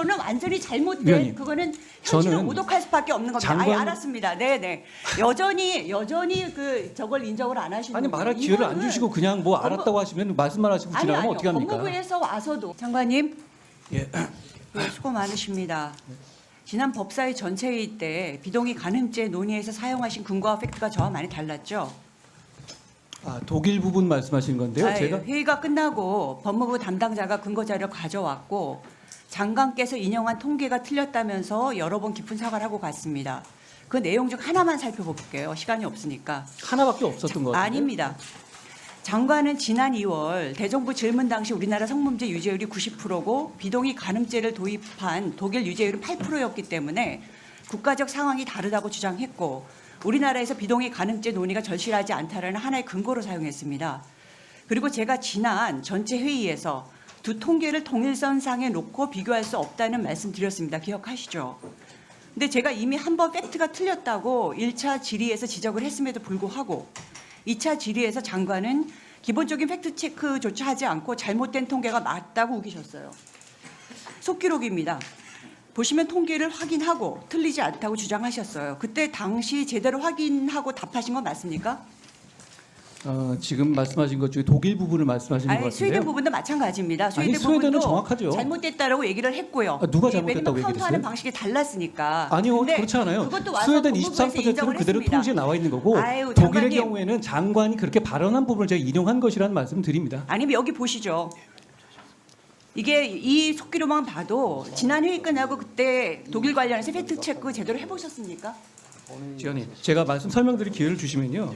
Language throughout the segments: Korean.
90%는 완전히 잘못된 위원님, 그거는 현실을 저는 오독할 수밖에 없는 겁니다. 장관- 알았습니다. 네네. 여전히 그 저걸 인정을 안 하시는 아니 말할 기회를 안 주시고 그냥 뭐 알았다고 하시면 말씀만 하시고 지나가면 어떻게 합니까? 법무부에서 와서도 장관님 예. 네, 수고 많으십니다. 지난 법사위 전체회의 때 비동의 간음죄 논의에서 사용하신 근거와 팩트가 저와 많이 달랐죠. 독일 부분 말씀하신 건데요. 아유, 제가 회의가 끝나고 법무부 담당자가 근거 자료 가져왔고 장관께서 인용한 통계가 틀렸다면서 여러 번 깊은 사과를 하고 갔습니다. 그 내용 중 하나만 살펴볼게요. 시간이 없으니까. 하나밖에 없었던 것 같아요. 아닙니다. 장관은 지난 2월 대정부 질문 당시 우리나라 성범죄 유죄율이 90%고 비동의 간음죄를 도입한 독일 유죄율은 8%였기 때문에 국가적 상황이 다르다고 주장했고 우리나라에서 비동의 간음죄 논의가 절실하지 않다라는 하나의 근거로 사용했습니다. 그리고 제가 지난 전체 회의에서 두 통계를 동일선상에 놓고 비교할 수 없다는 말씀 드렸습니다. 기억하시죠? 근데 제가 이미 한 번 팩트가 틀렸다고 1차 질의에서 지적을 했음에도 불구하고 2차 질의에서 장관은 기본적인 팩트 체크조차 하지 않고 잘못된 통계가 맞다고 우기셨어요. 속기록입니다. 보시면 통계를 확인하고 틀리지 않다고 주장하셨어요. 그때 당시 제대로 확인하고 답하신 건 맞습니까? 지금 말씀하신 것 중에 독일 부분을 말씀하시는 것 아니, 같은데요. 스웨덴 부분도 마찬가지입니다. 아니, 스웨덴은 정확하죠. 잘못됐다고 얘기를 했고요. 누가 잘못됐다고 왜냐면 카운트하는 얘기했어요? 방식이 달랐으니까. 아니요, 근데 그렇지 않아요. 그것도 와서 스웨덴 법무부에서 23%는 인정을 그대로 했습니다. 통지에 나와 있는 거고 아유, 독일의 장관님. 경우에는 장관이 그렇게 발언한 부분을 제가 인용한 것이라는 말씀 드립니다. 아니면 여기 보시죠. 이게 이 속기로만 봐도 지난 회의 끝나고 그때 독일 관련해서 팩트 체크 제대로 해보셨습니까? 지원님, 제가 말씀 설명드릴 기회를 주시면요.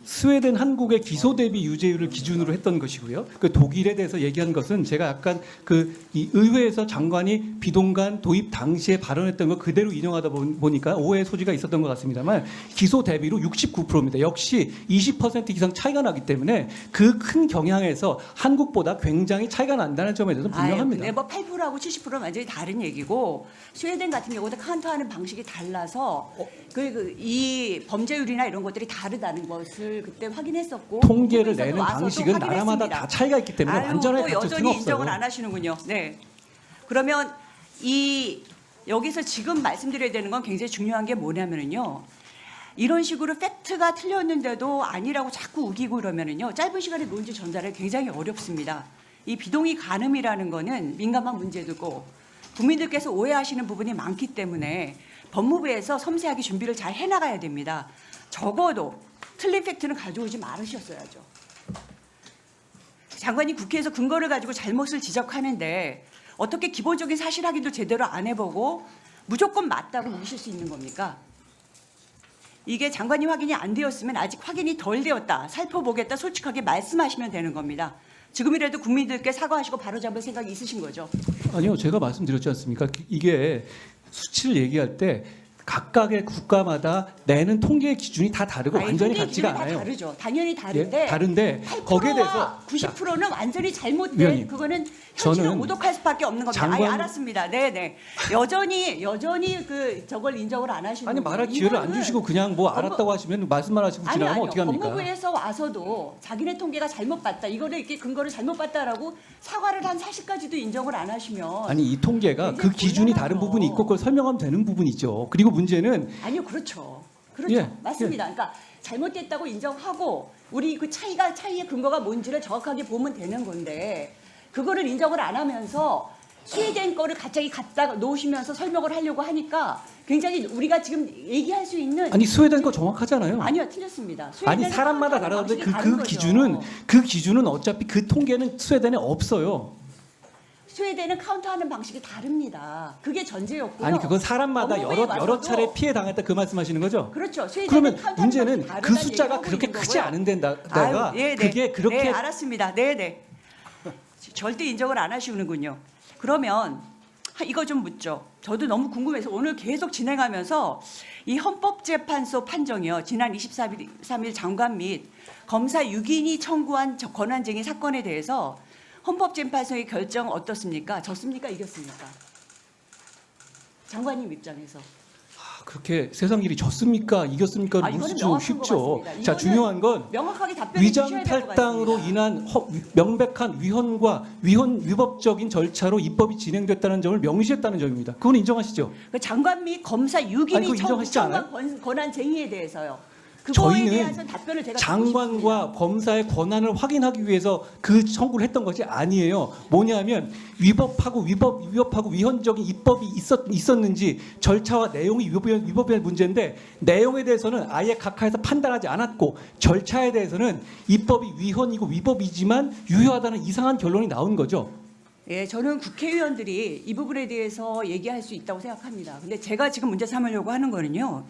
스웨덴, 한국의 기소 대비 유죄율을 기준으로 했던 것이고요. 그 독일에 대해서 얘기한 것은 제가 약간 이 의회에서 장관이 비동간 도입 당시에 발언했던 거 그대로 인용하다 보니까 오해의 소지가 있었던 것 같습니다만 기소 대비로 69%입니다. 역시 20% 이상 차이가 나기 때문에 그 큰 경향에서 한국보다 굉장히 차이가 난다는 점에 대해서 분명합니다. 근데 뭐 8%하고 70%는 완전히 다른 얘기고 스웨덴 같은 경우도 카운트하는 방식이 달라서 이 범죄율이나 이런 것들이 다르다는 것을 그때 확인했었고 통계를 법무부에서도 내는 와서도 방식은 나라마다 확인했습니다. 다 차이가 있기 때문에 아유, 완전하게 또 같을 수는 여전히 인정을 없어요. 안 하시는군요. 네. 그러면 여기서 지금 말씀드려야 되는 건 굉장히 중요한 게 뭐냐면요. 이런 식으로 팩트가 틀렸는데도 아니라고 자꾸 우기고 그러면은요. 짧은 시간에 논지 전달이 굉장히 어렵습니다. 이 비동의 간음이라는 거는 민감한 문제고 국민들께서 오해하시는 부분이 많기 때문에 법무부에서 섬세하게 준비를 잘 해나가야 됩니다. 적어도 틀린 팩트는 가져오지 말으셨어야죠. 장관이 국회에서 근거를 가지고 잘못을 지적하는데 어떻게 기본적인 사실 확인도 제대로 안 해보고 무조건 맞다고 우기실 수 있는 겁니까? 이게 장관이 확인이 안 되었으면 아직 확인이 덜 되었다, 살펴보겠다 솔직하게 말씀하시면 되는 겁니다. 지금이라도 국민들께 사과하시고 바로잡을 생각이 있으신 거죠? 아니요, 제가 말씀드렸지 않습니까? 이게 수치를 얘기할 때 각각의 국가마다 내는 통계의 기준이 다 다르고 완전히 통계 같지가 기준이 다 않아요. 다르죠. 당연히 다른데. 예, 다른데 8%와 거기에 대해서 90%는 완전히 잘못된 위원님, 그거는 현실을 저는 오독할 수밖에 없는 겁니다. 장관- 알았습니다. 네네. 여전히 저걸 인정을 안 하시는 아니 말할 거예요. 기회를 안 이거는 주시고 그냥 뭐 법무- 알았다고 하시면 말씀만 하시고 지나가면 아니요. 어떻게 합니까? 법무부에서 와서도 자기네 통계가 잘못 봤다. 이거를 이렇게 근거를 잘못 봤다라고 사과를 한 사실까지도 인정을 안 하시면 아니 이 통계가 그 굉장히 기준이 다른 곤란하죠. 부분이 있고 그걸 설명하면 되는 부분이죠. 그리고 문제는 아니요, 그렇죠. 그렇죠. 예, 맞습니다. 그러니까 잘못됐다고 인정하고 우리 그 차이의 근거가 뭔지를 정확하게 보면 되는 건데 그거를 인정을 안 하면서 스웨덴 거를 갑자기 갖다 놓으시면서 설명을 하려고 하니까 굉장히 우리가 지금 얘기할 수 있는 아니 스웨덴 거 정확하잖아요. 아니요, 틀렸습니다. 아니 스웨덴은 사람마다 카운트하는 다르던데 방식이 다른 거죠. 그 기준은 어차피 그 통계는 스웨덴에 없어요. 스웨덴은 카운트하는 방식이 다릅니다. 그게 전제였고요. 아니 그건 사람마다 법무부에 여러 와서도- 차례 피해 당했다 그 말씀하시는 거죠? 그렇죠. 스웨덴은 그러면 카운트하는 문제는 방식이 그 다르다는 숫자가 얘기를 그렇게 하고 크지 있는 않은 거고요. 데다가 아유, 그게 그렇게 네, 알았습니다. 네네. 절대 인정을 안 하시는군요. 그러면 이거 좀 묻죠. 저도 너무 궁금해서 오늘 계속 진행하면서 이 헌법재판소 판정이요. 지난 23일 장관 및 검사 6인이 청구한 권한쟁의 사건에 대해서 헌법재판소의 결정 어떻습니까? 졌습니까? 이겼습니까? 장관님 입장에서. 그렇게 세상 일이 졌습니까? 이겼습니까? 아, 이거는 묻기 명확한 쉽죠. 것 같습니다. 자, 이거는 중요한 건 명확하게 답변해 위장 주셔야 될 것 탈당으로 같습니다. 인한 명백한 위헌과 위법적인 절차로 입법이 진행됐다는 점을 명시했다는 점입니다. 그건 인정하시죠? 그 장관 및 검사 아니, 6인이 그거 인정하시지 않아요? 권한 쟁의에 대해서요. 그거에 저희는 대해서 답변을 제가 듣고 장관과 검사의 권한을 확인하기 위해서 그 청구를 했던 것이 아니에요. 뭐냐면 위법하고 위헌적인 입법이 있었는지 절차와 내용이 위법의 문제인데 내용에 대해서는 아예 각하에서 판단하지 않았고 절차에 대해서는 입법이 위헌이고 위법이지만 유효하다는 이상한 결론이 나온 거죠. 예, 저는 국회의원들이 이 부분에 대해서 얘기할 수 있다고 생각합니다. 근데 제가 지금 문제 삼으려고 하는 거는요.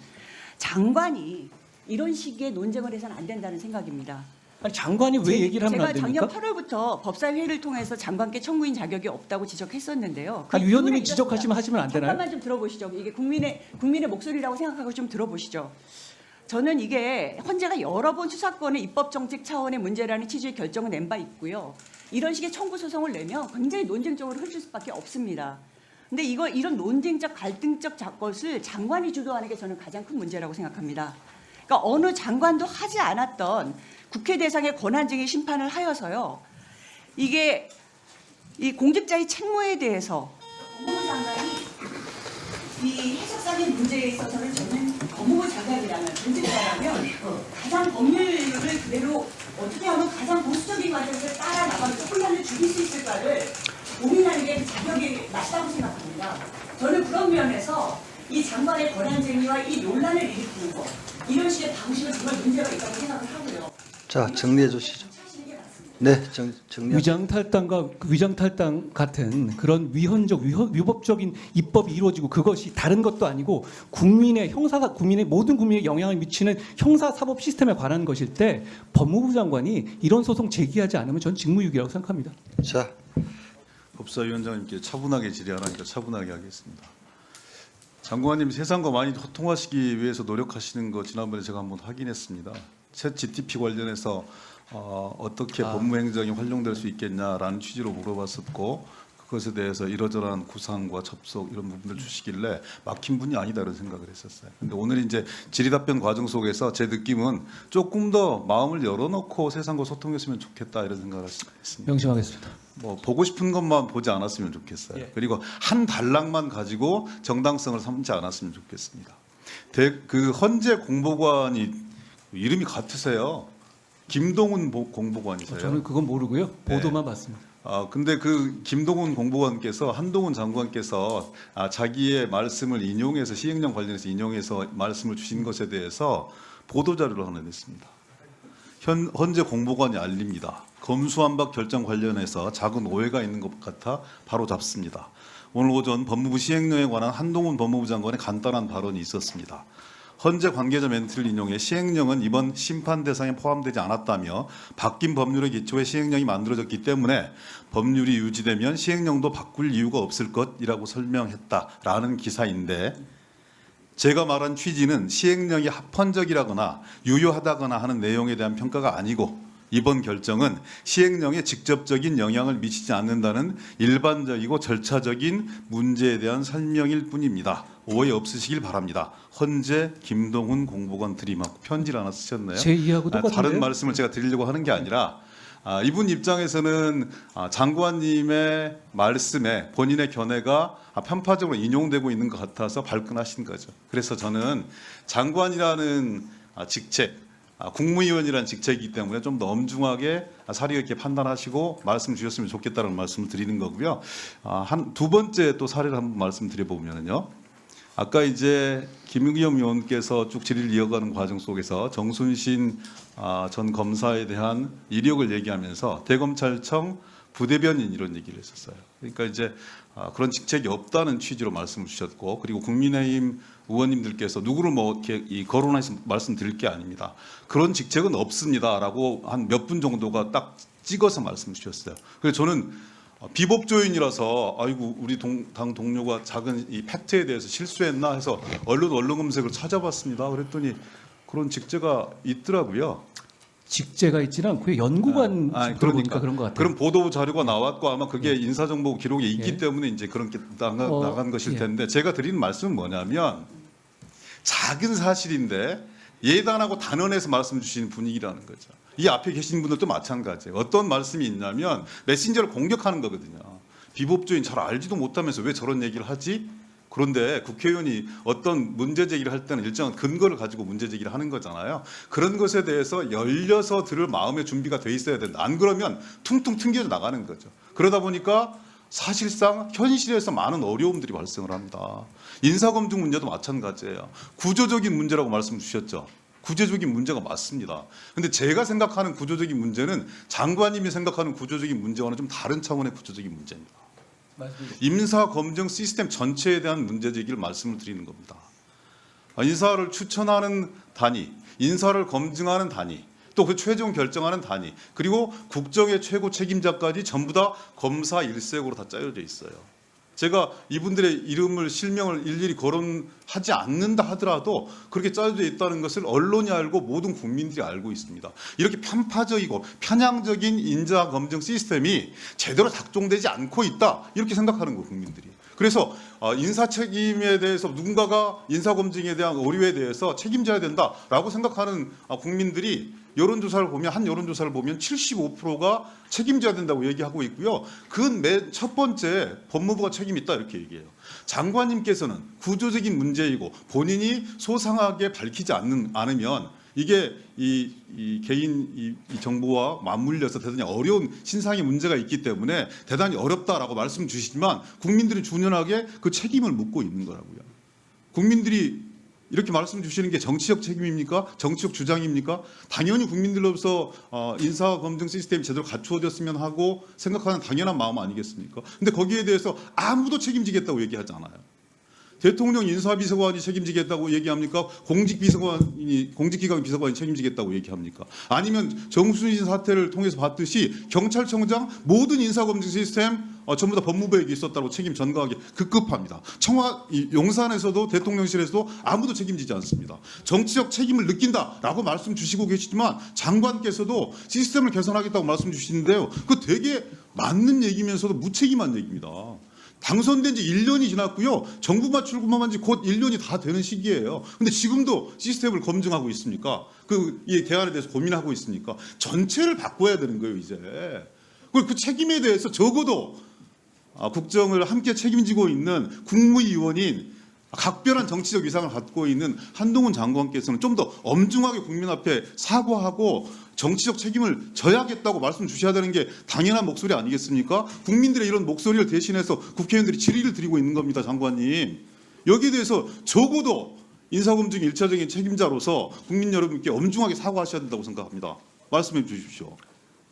장관이 이런 식의 논쟁을 해서는 안 된다는 생각입니다. 아니, 장관이 왜 얘기를 하면 안 됩니까? 제가 작년 8월부터 법사위회를 통해서 장관께 청구인 자격이 없다고 지적했었는데요. 그 아니, 위원님이 이유는 지적하시면 하시면 안 되나요? 잠깐만 좀 들어보시죠. 이게 국민의 목소리라고 생각하고 좀 들어보시죠. 저는 이게 헌재가 여러 번 수사권의 입법 정책 차원의 문제라는 취지의 결정을 낸 바 있고요. 이런 식의 청구 소송을 내면 굉장히 논쟁적으로 흐를 수밖에 없습니다. 근데 이런 논쟁적 갈등적 것을 장관이 주도하는 게 저는 가장 큰 문제라고 생각합니다. 그러니까 어느 장관도 하지 않았던 국회 대상의 권한쟁의 심판을 하여서요. 이게 이 공직자의 책무에 대해서 법무부 장관이 이 해석상의 문제에 있어서는 저는 법무부 장관이라면 공직자라면 가장 법률을 그대로 어떻게 하면 가장 보수적인 과정을 따라 나가면서 혼란을 줄일 수 있을까를 고민하는 게 자격이 맞다고 생각합니다. 저는 그런 면에서 이 장관의 권한쟁의와 이 논란을 일으키는 것 이런 식의 방식은 정말 문제가 있다고 생각을 하고요. 자, 정리해 주시죠. 네, 정리. 위장 탈당과 위장 탈당 같은 그런 위법적인 입법이 이루어지고 그것이 다른 것도 아니고 국민의 모든 국민에 영향을 미치는 형사 사법 시스템에 관한 것일 때 법무부 장관이 이런 소송 제기하지 않으면 전 직무유기라고 생각합니다. 자, 법사위원장님께 차분하게 질의하라니까 차분하게 하겠습니다. 장관님 세상과 많이 소통하시기 위해서 노력하시는 거 지난번에 제가 한번 확인했습니다. 챗 GTP 관련해서 어떻게 법무행정이 활용될 수 있겠냐라는 취지로 물어봤었고 그것에 대해서 이러저러한 구상과 접속 이런 부분을 주시길래 막힌 분이 아니다 이런 생각을 했었어요. 근데 오늘 이제 질의답변 과정 속에서 제 느낌은 조금 더 마음을 열어놓고 세상과 소통했으면 좋겠다 이런 생각을 했습니다. 명심하겠습니다. 뭐 보고 싶은 것만 보지 않았으면 좋겠어요. 예. 그리고 한 단락만 가지고 정당성을 삼지 않았으면 좋겠습니다. 그 헌재 공보관이 이름이 같으세요. 김동훈 공보관이세요. 저는 그건 모르고요. 보도만 봤습니다. 근데 그 김동훈 공보관께서 한동훈 장관께서 자기의 말씀을 인용해서 시행령 관련해서 인용해서 말씀을 주신 것에 대해서 보도자료를 하나 냈습니다. 헌재 공보관이 알립니다. 검수완박 결정 관련해서 작은 오해가 있는 것 같아 바로 잡습니다. 오늘 오전 법무부 시행령에 관한 한동훈 법무부 장관의 간단한 발언이 있었습니다. 헌재 관계자 멘트를 인용해 시행령은 이번 심판 대상에 포함되지 않았다며 바뀐 법률의 기초에 시행령이 만들어졌기 때문에 법률이 유지되면 시행령도 바꿀 이유가 없을 것이라고 설명했다라는 기사인데 제가 말한 취지는 시행령이 합헌적이라거나 유효하다거나 하는 내용에 대한 평가가 아니고 이번 결정은 시행령에 직접적인 영향을 미치지 않는다는 일반적이고 절차적인 문제에 대한 설명일 뿐입니다. 오해 없으시길 바랍니다. 헌재 김동훈 공보관 드림하고 편지를 하나 쓰셨네요. 제 이해하고 똑같은데요? 다른 말씀을 제가 드리려고 하는 게 아니라 이분 입장에서는 장관님의 말씀에 본인의 견해가 편파적으로 인용되고 있는 것 같아서 발끈하신 거죠. 그래서 저는 장관이라는 직책, 국무위원이라는 직책이기 때문에 좀 더 엄중하게 사리 있게 판단하시고 말씀 주셨으면 좋겠다는 말씀을 드리는 거고요. 두 번째 또 사례를 한번 말씀드려보면요. 아까 이제 김의겸 의원께서 쭉 질의를 이어가는 과정 속에서 정순신 전 검사에 대한 이력을 얘기하면서 대검찰청 부대변인 이런 얘기를 했었어요. 그러니까 이제 그런 직책이 없다는 취지로 말씀을 주셨고 그리고 국민의힘 의원님들께서 누구를 뭐 이렇게 거론해서 말씀드릴 게 아닙니다. 그런 직책은 없습니다라고 한 몇 분 정도가 딱 찍어서 말씀 주셨어요. 그래서 저는 비법조인이라서 아이고 우리 당 동료가 작은 이 팩트에 대해서 실수했나 해서 언론 검색을 찾아봤습니다. 그랬더니 그런 직제가 있더라고요. 직제가 있지는 않고요. 연구관 그러니까 그런 것 같아요. 그런 보도 자료가 나왔고 아마 그게 인사정보 기록에 있기 예. 때문에 이제 그런 게 나간 것일 예. 텐데 제가 드리는 말씀은 뭐냐면 작은 사실인데 예단하고 단언해서 말씀 주시는 분위기라는 거죠. 이 앞에 계신 분들도 마찬가지예요. 어떤 말씀이 있냐면 메신저를 공격하는 거거든요. 비법조인 잘 알지도 못하면서 왜 저런 얘기를 하지? 그런데 국회의원이 어떤 문제 제기를 할 때는 일정한 근거를 가지고 문제 제기를 하는 거잖아요. 그런 것에 대해서 열려서 들을 마음의 준비가 돼 있어야 된다. 안 그러면 퉁퉁 튕겨져 나가는 거죠. 그러다 보니까 사실상 현실에서 많은 어려움들이 발생을 합니다. 인사검증 문제도 마찬가지예요. 구조적인 문제라고 말씀 주셨죠. 구조적인 문제가 맞습니다. 근데 제가 생각하는 구조적인 문제는 장관님이 생각하는 구조적인 문제와는 좀 다른 차원의 구조적인 문제입니다. 임사 검증 시스템 전체에 대한 문제 제기를 말씀을 드리는 겁니다. 인사를 추천하는 단위, 인사를 검증하는 단위, 또 그 최종 결정하는 단위, 그리고 국정의 최고 책임자까지 전부 다 검사 일색으로 다 짜여져 있어요. 제가 이분들의 이름을 실명을 일일이 거론하지 않는다 하더라도 그렇게 짜여져 있다는 것을 언론이 알고 모든 국민들이 알고 있습니다. 이렇게 편파적이고 편향적인 인사 검증 시스템이 제대로 작동되지 않고 있다 이렇게 생각하는 거예요, 국민들이. 그래서 인사 책임에 대해서 누군가가 인사 검증에 대한 오류에 대해서 책임져야 된다라고 생각하는 국민들이 여론조사를 보면 한 여론조사를 보면 75%가 책임져야 된다고 얘기하고 있고요. 그 첫 번째 법무부가 책임 있다 이렇게 얘기해요. 장관님께서는 구조적인 문제이고 본인이 소상하게 밝히지 않으면 이게 이 개인 이 정보와 맞물려서 대단히 어려운 신상의 문제가 있기 때문에 대단히 어렵다라고 말씀 주시지만 국민들이 준연하게 그 책임을 묻고 있는 거라고요. 국민들이 이렇게 말씀 주시는 게 정치적 책임입니까? 정치적 주장입니까? 당연히 국민들로서 인사 검증 시스템이 제대로 갖추어졌으면 하고 생각하는 당연한 마음 아니겠습니까? 근데 거기에 대해서 아무도 책임지겠다고 얘기하지 않아요. 대통령 인사비서관이 책임지겠다고 얘기합니까? 공직기관 비서관이 책임지겠다고 얘기합니까? 아니면 정순신 사태를 통해서 봤듯이 경찰청장 모든 인사검증 시스템 전부 다 법무부에게 있었다고 책임 전가하기 급급합니다. 용산에서도 대통령실에서도 아무도 책임지지 않습니다. 정치적 책임을 느낀다라고 말씀 주시고 계시지만 장관께서도 시스템을 개선하겠다고 말씀 주시는데요. 그 되게 맞는 얘기면서도 무책임한 얘기입니다. 당선된 지 1년이 지났고요. 정부만 출범한 지 곧 1년이 다 되는 시기예요. 근데 지금도 시스템을 검증하고 있습니까? 이 대안에 대해서 고민하고 있습니까? 전체를 바꿔야 되는 거예요, 이제. 그리고 그 책임에 대해서 적어도 국정을 함께 책임지고 있는 국무위원인 각별한 정치적 위상을 갖고 있는 한동훈 장관께서는 좀 더 엄중하게 국민 앞에 사과하고 정치적 책임을 져야겠다고 말씀 주셔야 되는 게 당연한 목소리 아니겠습니까? 국민들의 이런 목소리를 대신해서 국회의원들이 질의를 드리고 있는 겁니다, 장관님. 여기에 대해서 적어도 인사검증 1차적인 책임자로서 국민 여러분께 엄중하게 사과하셔야 된다고 생각합니다. 말씀해 주십시오.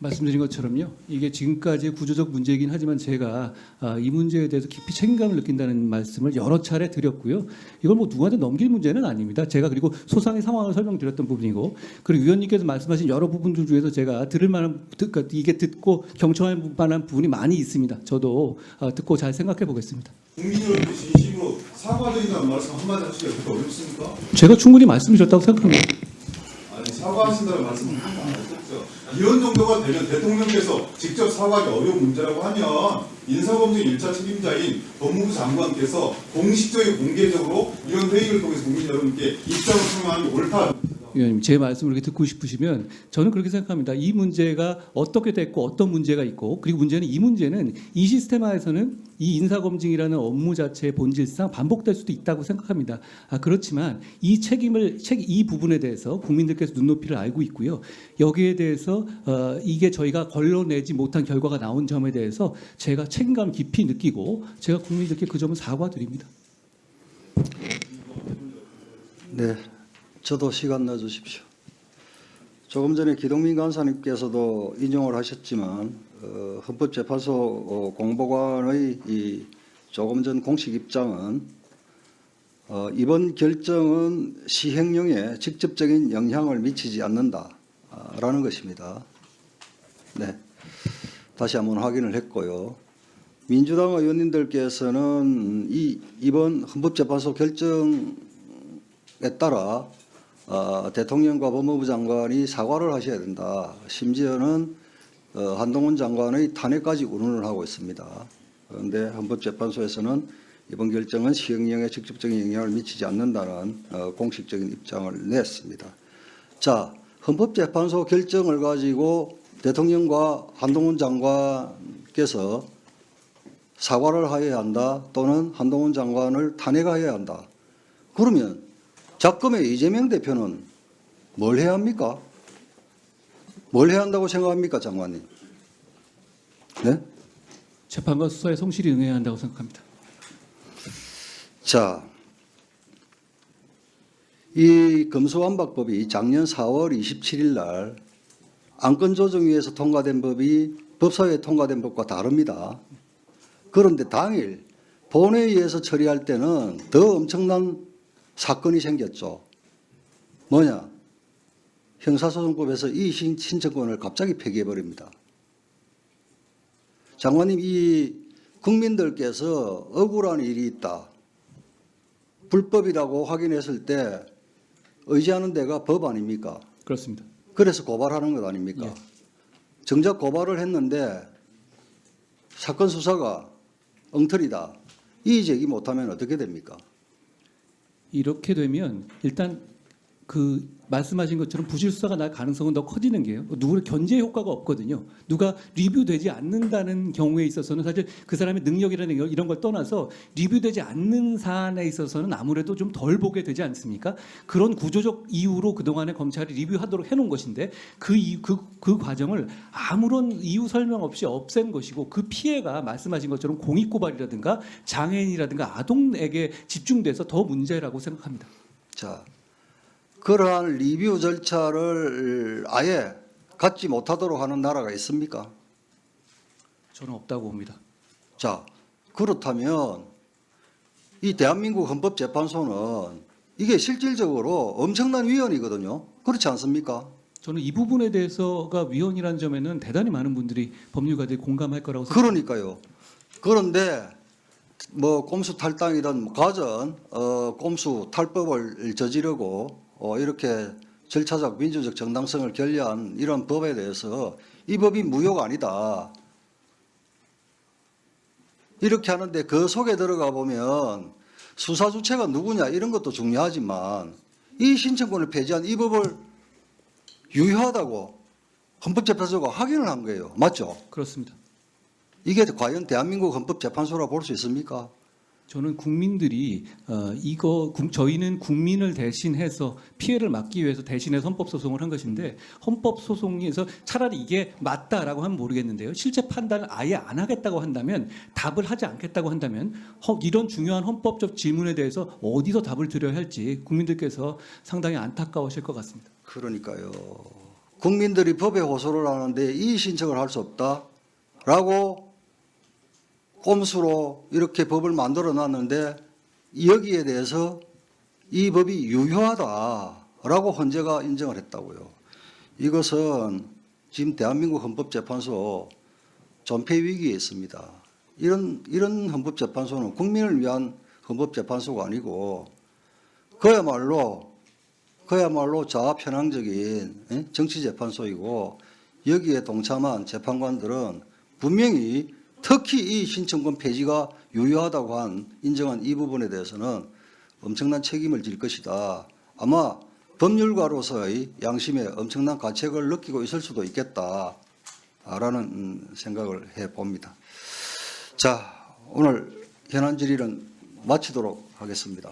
말씀드린 것처럼요. 이게 지금까지의 구조적 문제이긴 하지만 제가 이 문제에 대해서 깊이 책임감을 느낀다는 말씀을 여러 차례 드렸고요. 이걸 뭐 누구한테 넘길 문제는 아닙니다. 제가 그리고 소상의 상황을 설명드렸던 부분이고, 그리고 위원님께서 말씀하신 여러 부분들 중에서 제가 들을 만한, 그러니까 이게 듣고 경청할 만한 부분이 많이 있습니다. 저도 듣고 잘 생각해 보겠습니다. 국민 여러분께 진심으로 사과드린다는 말씀 한마디 하시기가 그렇게 어렵습니까? 제가 충분히 말씀드렸다고 생각합니다. 아니, 사과하신다는 말씀은 안 하셨죠. 이런 정도가 되면 대통령께서 직접 사과하기 어려운 문제라고 하면 인사검증 1차 책임자인 법무부 장관께서 공식적이고 공개적으로 이런 회의를 통해서 국민 여러분께 입장을 표명하는 게 옳다. 위원님, 제 말씀을 이렇게 듣고 싶으시면 저는 그렇게 생각합니다. 이 문제가 어떻게 됐고 어떤 문제가 있고, 그리고 이 문제는 이 시스템화에서는 이 인사검증이라는 업무 자체의 본질상 반복될 수도 있다고 생각합니다. 그렇지만 이 부분에 대해서 국민들께서 눈높이를 알고 있고요. 여기에 대해서 이게 저희가 걸러내지 못한 결과가 나온 점에 대해서 제가 책임감을 깊이 느끼고 제가 국민들께 그 점을 사과드립니다. 네, 저도 시간 내주십시오. 조금 전에 기동민 간사님께서도 인용을 하셨지만 헌법재판소 공보관의 이 조금 전 공식 입장은 이번 결정은 시행령에 직접적인 영향을 미치지 않는다라는 것입니다. 네, 다시 한번 확인을 했고요. 민주당 의원님들께서는 이번 헌법재판소 결정에 따라 대통령과 법무부 장관이 사과를 하셔야 된다. 심지어는 한동훈 장관의 탄핵까지 운운을 하고 있습니다. 그런데 헌법재판소에서는 이번 결정은 시행령에 직접적인 영향을 미치지 않는다는 공식적인 입장을 냈습니다. 자, 헌법재판소 결정을 가지고 대통령과 한동훈 장관께서 사과를 하여야 한다 또는 한동훈 장관을 탄핵하여야 한다. 그러면 작금의 이재명 대표는 뭘 해야 합니까? 뭘 해야 한다고 생각합니까, 장관님? 네? 재판관 수사에 성실히 응해야 한다고 생각합니다. 자, 이 검수완박법이 작년 4월 27일 날 안건조정위에서 통과된 법이 법사위에 통과된 법과 다릅니다. 그런데 당일 본회의에서 처리할 때는 더 엄청난 사건이 생겼죠. 뭐냐? 형사소송법에서 이의 신청권을 갑자기 폐기해버립니다. 장관님, 이 국민들께서 억울한 일이 있다. 불법이라고 확인했을 때 의지하는 데가 법 아닙니까? 그렇습니다. 그래서 고발하는 것 아닙니까? 예. 정작 고발을 했는데 사건 수사가 엉터리다. 이의 제기 못하면 어떻게 됩니까? 이렇게 되면 일단 그 말씀하신 것처럼 부실 수사가 날 가능성은 더 커지는 게요. 누구를 견제 효과가 없거든요. 누가 리뷰되지 않는다는 경우에 있어서는 사실 그 사람의 능력이라는 이런 걸 떠나서 리뷰되지 않는 사안에 있어서는 아무래도 좀 덜 보게 되지 않습니까? 그런 구조적 이유로 그동안에 검찰이 리뷰하도록 해놓은 것인데 그 과정을 아무런 이유 설명 없이 없앤 것이고 그 피해가 말씀하신 것처럼 공익고발이라든가 장애인이라든가 아동에게 집중돼서 더 문제라고 생각합니다. 자, 그러한 리뷰 절차를 아예 갖지 못하도록 하는 나라가 있습니까? 저는 없다고 봅니다. 자, 그렇다면 이 대한민국 헌법재판소는 이게 실질적으로 엄청난 위헌이거든요. 그렇지 않습니까? 저는 이 부분에 대해서가 위헌이라는 점에는 대단히 많은 분들이 법률가들이 공감할 거라고 생각합니다. 그러니까요. 그런데 뭐 꼼수 탈당이든 가전 꼼수 탈법을 저지르고 이렇게 절차적 민주적 정당성을 결여한 이런 법에 대해서 이 법이 무효가 아니다. 이렇게 하는데 그 속에 들어가 보면 수사 주체가 누구냐 이런 것도 중요하지만 이 신청권을 폐지한 이 법을 유효하다고 헌법재판소가 확인을 한 거예요. 맞죠? 그렇습니다. 이게 과연 대한민국 헌법재판소라 볼 수 있습니까? 저는 국민들이 저희는 국민을 대신해서 피해를 막기 위해서 대신해서 헌법소송을 한 것인데 헌법소송에서 차라리 이게 맞다라고 하면 모르겠는데요. 실제 판단을 아예 안 하겠다고 한다면 답을 하지 않겠다고 한다면 이런 중요한 헌법적 질문에 대해서 어디서 답을 드려야 할지 국민들께서 상당히 안타까우실 것 같습니다. 그러니까요. 국민들이 법에 호소를 하는데 이의 신청을 할 수 없다라고 꼼수로 이렇게 법을 만들어 놨는데 여기에 대해서 이 법이 유효하다라고 헌재가 인정을 했다고요. 이것은 지금 대한민국 헌법재판소 존폐 위기에 있습니다. 이런 헌법재판소는 국민을 위한 헌법재판소가 아니고 그야말로 자아편향적인 정치재판소이고 여기에 동참한 재판관들은 분명히 특히 이 신청권 폐지가 유효하다고 인정한 이 부분에 대해서는 엄청난 책임을 질 것이다. 아마 법률가로서의 양심에 엄청난 가책을 느끼고 있을 수도 있겠다라는 생각을 해봅니다. 자, 오늘 현안 질의는 마치도록 하겠습니다.